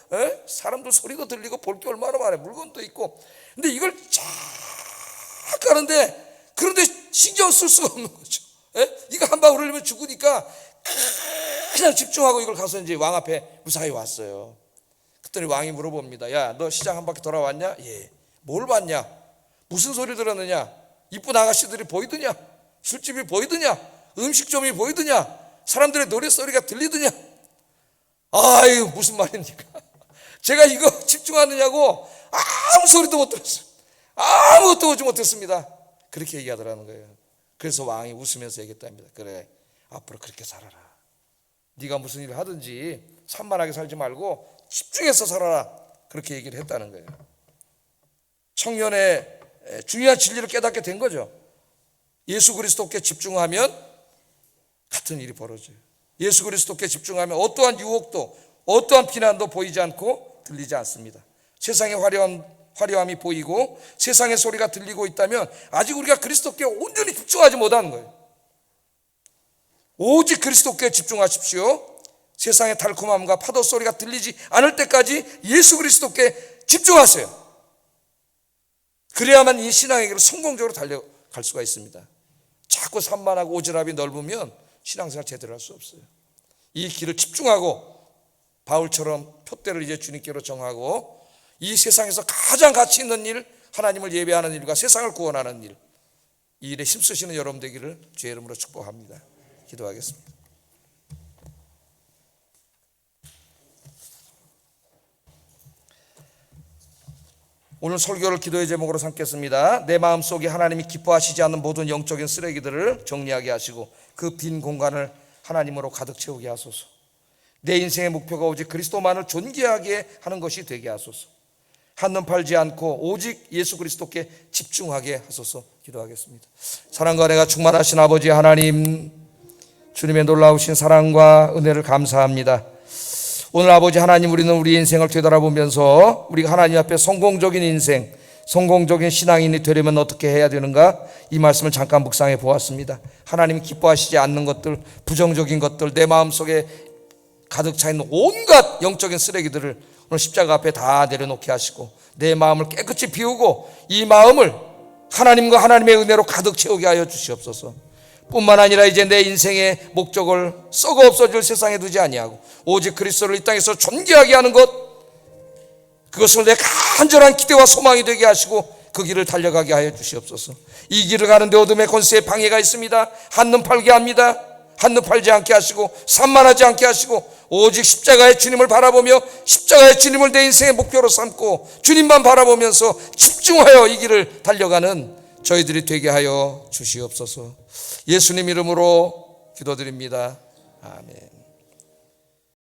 사람들 소리도 들리고, 볼 게 얼마나 많아요. 물건도 있고. 근데 이걸 쫙 가는데, 그런데 신경 쓸 수가 없는 거죠. 이거 한 방울 흘리면 죽으니까 그냥 집중하고 이걸 가서 이제 왕 앞에 무사히 왔어요. 그랬더니 왕이 물어봅니다. 야, 너 시장 한 바퀴 돌아왔냐? 예. 뭘 봤냐? 무슨 소리 들었느냐? 이쁜 아가씨들이 보이더냐? 술집이 보이더냐? 음식점이 보이더냐? 사람들의 노랫소리가 들리더냐? 아유, 무슨 말입니까? 제가 이거 집중하느냐고 아무 소리도 못 들었어요. 아무것도 보지 못했습니다. 그렇게 얘기하더라는 거예요. 그래서 왕이 웃으면서 얘기했답니다. 그래, 앞으로 그렇게 살아라. 네가 무슨 일을 하든지 산만하게 살지 말고 집중해서 살아라. 그렇게 얘기를 했다는 거예요. 청년의 중요한 진리를 깨닫게 된 거죠. 예수 그리스도께 집중하면 같은 일이 벌어져요. 예수 그리스도께 집중하면 어떠한 유혹도, 어떠한 비난도 보이지 않고 들리지 않습니다. 세상의 화려함이 보이고 세상의 소리가 들리고 있다면 아직 우리가 그리스도께 온전히 집중하지 못하는 거예요. 오직 그리스도께 집중하십시오. 세상의 달콤함과 파도 소리가 들리지 않을 때까지 예수 그리스도께 집중하세요. 그래야만 이 신앙의 길을 성공적으로 달려갈 수가 있습니다. 자꾸 산만하고 오지랖이 넓으면 신앙생활 제대로 할 수 없어요. 이 길을 집중하고 바울처럼 표대를 이제 주님께로 정하고 이 세상에서 가장 가치 있는 일, 하나님을 예배하는 일과 세상을 구원하는 일, 이 일에 힘쓰시는 여러분 되기를 주의 이름으로 축복합니다. 기도하겠습니다. 오늘 설교를 기도의 제목으로 삼겠습니다. 내 마음속에 하나님이 기뻐하시지 않는 모든 영적인 쓰레기들을 정리하게 하시고 그 빈 공간을 하나님으로 가득 채우게 하소서. 내 인생의 목표가 오직 그리스도만을 존귀하게 하는 것이 되게 하소서. 한눈 팔지 않고 오직 예수 그리스도께 집중하게 하소서. 기도하겠습니다. 사랑과 은혜가 충만하신 아버지 하나님, 주님의 놀라우신 사랑과 은혜를 감사합니다. 오늘 아버지 하나님, 우리는 우리 인생을 되돌아보면서 우리가 하나님 앞에 성공적인 인생, 성공적인 신앙인이 되려면 어떻게 해야 되는가, 이 말씀을 잠깐 묵상해 보았습니다. 하나님이 기뻐하시지 않는 것들, 부정적인 것들, 내 마음속에 가득 차 있는 온갖 영적인 쓰레기들을 오늘 십자가 앞에 다 내려놓게 하시고 내 마음을 깨끗이 비우고 이 마음을 하나님과 하나님의 은혜로 가득 채우게 하여 주시옵소서. 뿐만 아니라 이제 내 인생의 목적을 썩어 없어질 세상에 두지 아니하고 오직 그리스도를 이 땅에서 존귀하게 하는 것, 그것을 내 간절한 기대와 소망이 되게 하시고 그 길을 달려가게 하여 주시옵소서. 이 길을 가는데 어둠의 권세에 방해가 있습니다. 한눈 팔게 합니다. 한눈 팔지 않게 하시고 산만하지 않게 하시고 오직 십자가의 주님을 바라보며 십자가의 주님을 내 인생의 목표로 삼고 주님만 바라보면서 집중하여 이 길을 달려가는 저희들이 되게 하여 주시옵소서. 예수님 이름으로 기도드립니다. 아멘.